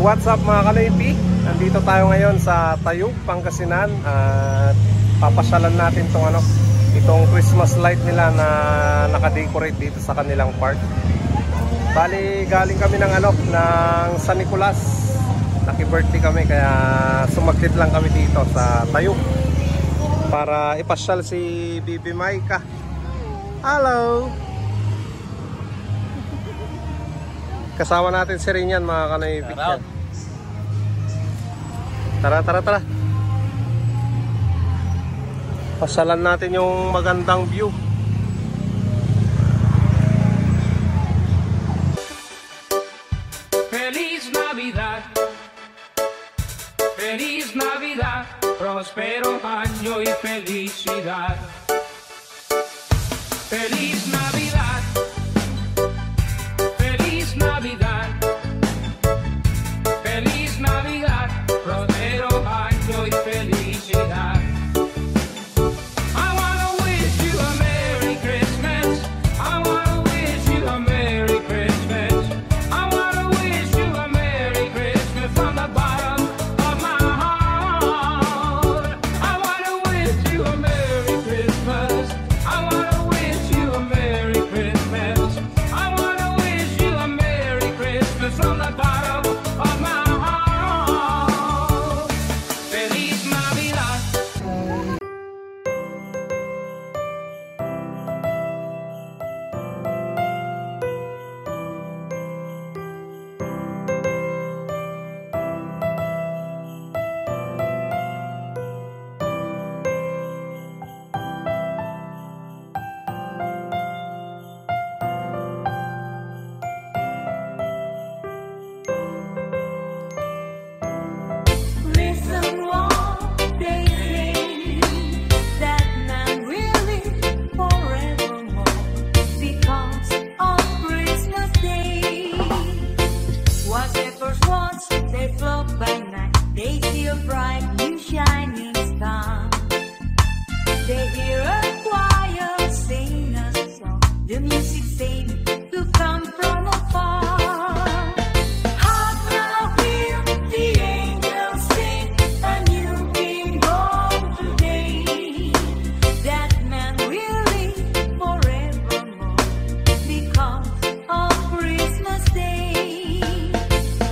What's up mga kanoypi? Nandito tayo ngayon sa Tayug, Pangasinan at papasyalan natin itong Christmas light nila na naka-decorate dito sa kanilang park. Bali galing kami ng San Nicolas. Naki-birthday kami kaya sumaglit lang kami dito sa Tayug para ipasyal si Bibi Maika. Hello! Kasama natin si Rinyan mga kanoypi. Tara. Pasyalan natin yung magandang view. Feliz Navidad, Feliz Navidad, próspero año y felicidad. Feliz Navidad, Feliz Navidad, Feliz Navidad, próspero año y felicidad. I wanna wish you a Merry Christmas. I wanna wish you a Merry Christmas. I wanna wish you a Merry Christmas from the bottom of my heart. I wanna wish you a Merry Christmas. I wanna wish you a Merry Christmas. I wanna wish you a Merry Christmas from the bottom of my heart. Feliz Navidad. Listen what they say, that man will live forevermore because of Christmas Day. Whatever swans they float by night, they see a bright new shining star. They hear a choir sing a song, the music seems to come from afar. Hark now, hear the angels sing, a new king born today. That man will live forevermore because of Christmas Day.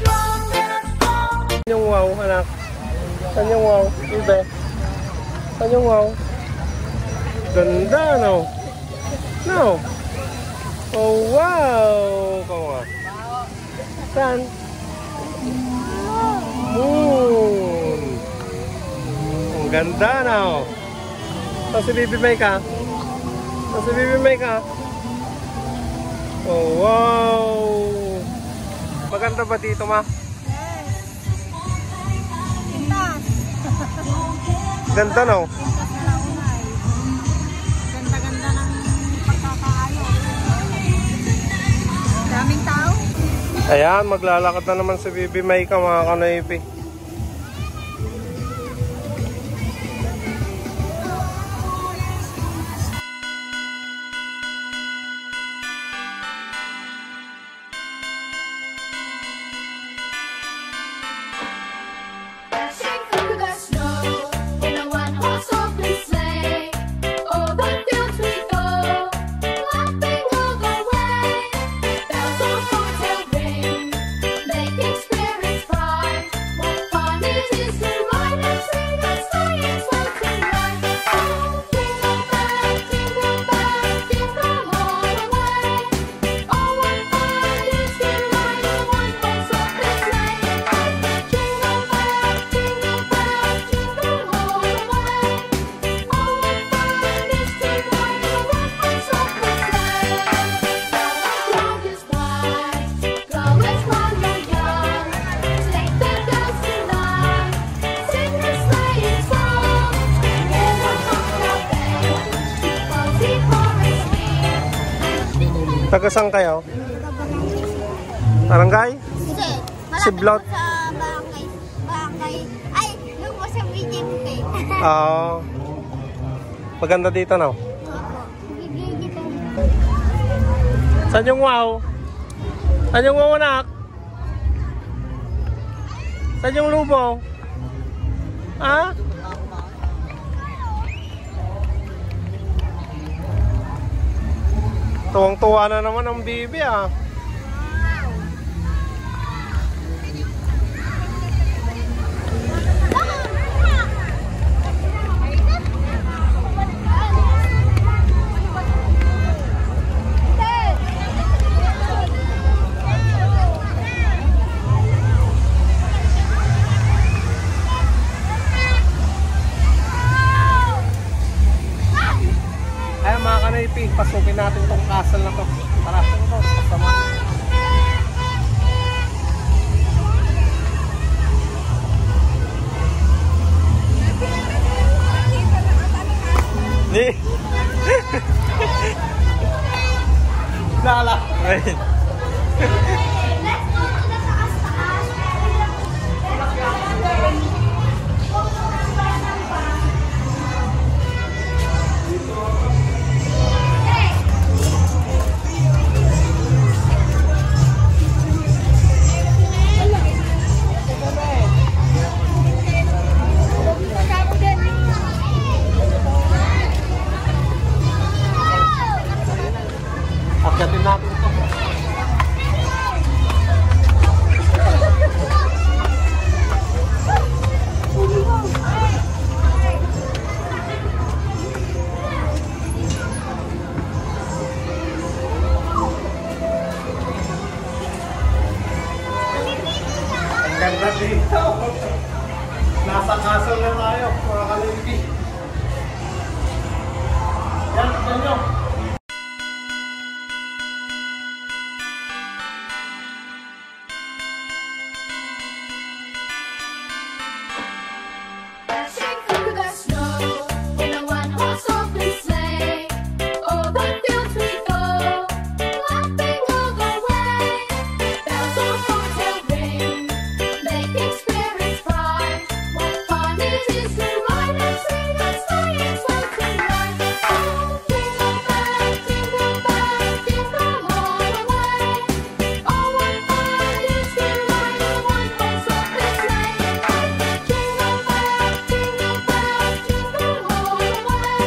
From that song. Yung wow, anak. Saan yung wow? Ibe. Saan yung wow? Ganda, no? No? Oh, wow! Kawa. Saan? Moon! Ang ganda, no? Saan si Bibi Maika? Saan si Bibi Maika? Oh, wow! Maganda ba dito, ma? Ganda, no? Ganda-ganda ng pagkakaayos. Daming tao. Ayan, maglalakad na naman si Bibi Maika mga kanoypi. Dashing through the snow in a one-horse open sleigh. Over fields we go, laughing all the way. Bells on bobtail ring, making spirits bright. What fun it is to ride and sing a sleighing song tonight! Oh, jingle bells, jingle all the way. Oh, what fun it is to ride a one-horse open sleigh! Jingle bells, jingle all the way. Oh, what fun it is to ride a one-horse open sleigh! Now the cloud is white, go as one you're young. Sleigh bells goes tonight, sing the sleighing song. In the bobtail band, cozy forest near. Taga saan kayo? Barangay? Kasi, Siblot. sa barangay. Ay, doon po sa BJP. Oo. Maganda dito, no? Saan yung wow? Saan yung wow, anak? Saan yung lubo? Ha? Tuwang-tuwa na naman ang bibi ah. Ay mga kanaypi, pasukin natin tong castle na to. Tara, ito, kasama. Ni. Lala. Right. Akyatin natin ito. Ang ganda dito. Nasa castle na tayo, mga kalimpi. Yan, ito nyo. Dashing through the snow in a one-horse open sleigh. Over fields we go, laughing all the way. Bells on bobtail ring, making spirits bright. What fun it is to ride and sing and sleigh and slow tonight. Oh, jingle bells, jingle all the way. Oh, what fun it is to ride a one-horse open sleigh. Jingle bells, jingle all the way.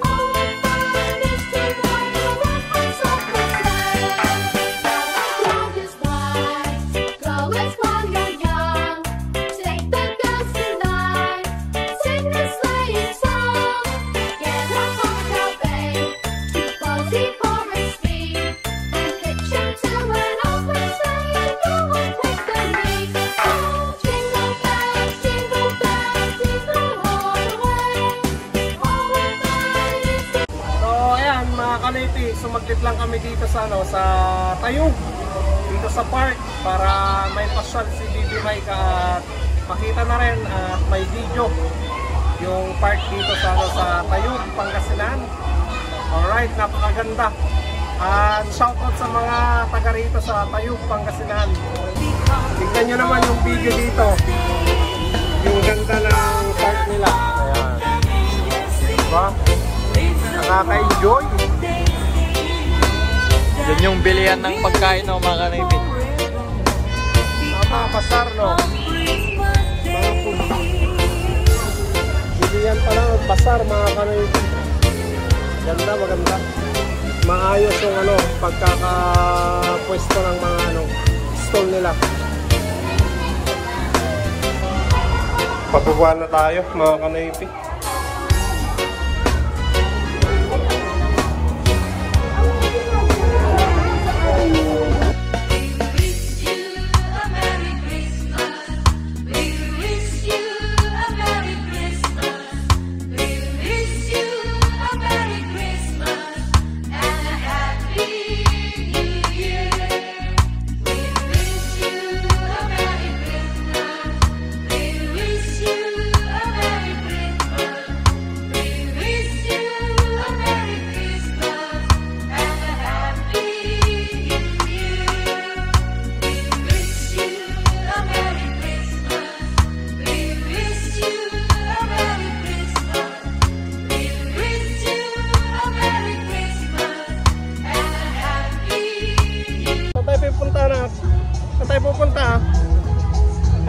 Oh, what fun it is to ride a one-horse open sleigh. The road is wide, go as long and young. Take the bells tonight, sing the sleighing song. Get a bobtail bay to cozy forest feet, and hitch 'em to an open sleigh and go and take the lead. Oh, jingle bells, jingle all the way. Oh, what fun it is to So ayan mga kanaypi, sumaglit lang kami dito sa sa Tayug, dito sa park para may pasyal si Bibi Mike at makita na rin at may video yung park dito sa Tayug, Pangasinan. Alright, napakaganda. At shoutout sa mga taga rito sa Tayug, Pangasinan. Tignan nyo naman yung video dito. Yung ganda ng park nila. Ayan. Diba? Nakaka-enjoy. Yan yung bilihan ng pagkain no, mga kanaypi. Tama, pasar no? Mga food. Bilihan pa lang ang pasar mga kanaypi. Ganda, maganda. Maayos yung pagkakapwesto ng mga stall nila. Pababa na tayo mga kanaypi.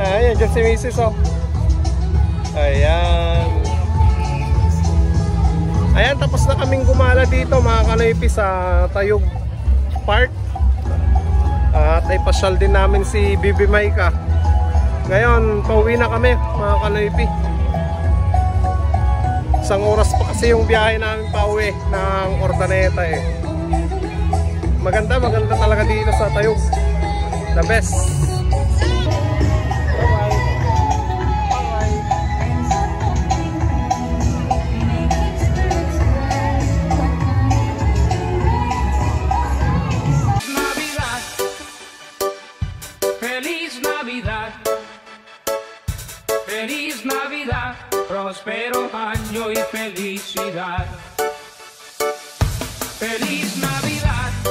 Ayan, dyan si Mrs. oh. Ayan. Ayan, tapos na kaming gumala dito mga Kanoypi sa Tayug Park. At ay pasyal din namin si Bibi Maika. Ngayon, pauwi na kami mga Kanoypi. Isang oras pa kasi yung biyahe namin pauwi ng Ordaneta eh. Maganda talaga dito sa Tayug. The best. Navidad, feliz Navidad, feliz Navidad, próspero año y felicidad. Feliz Navidad.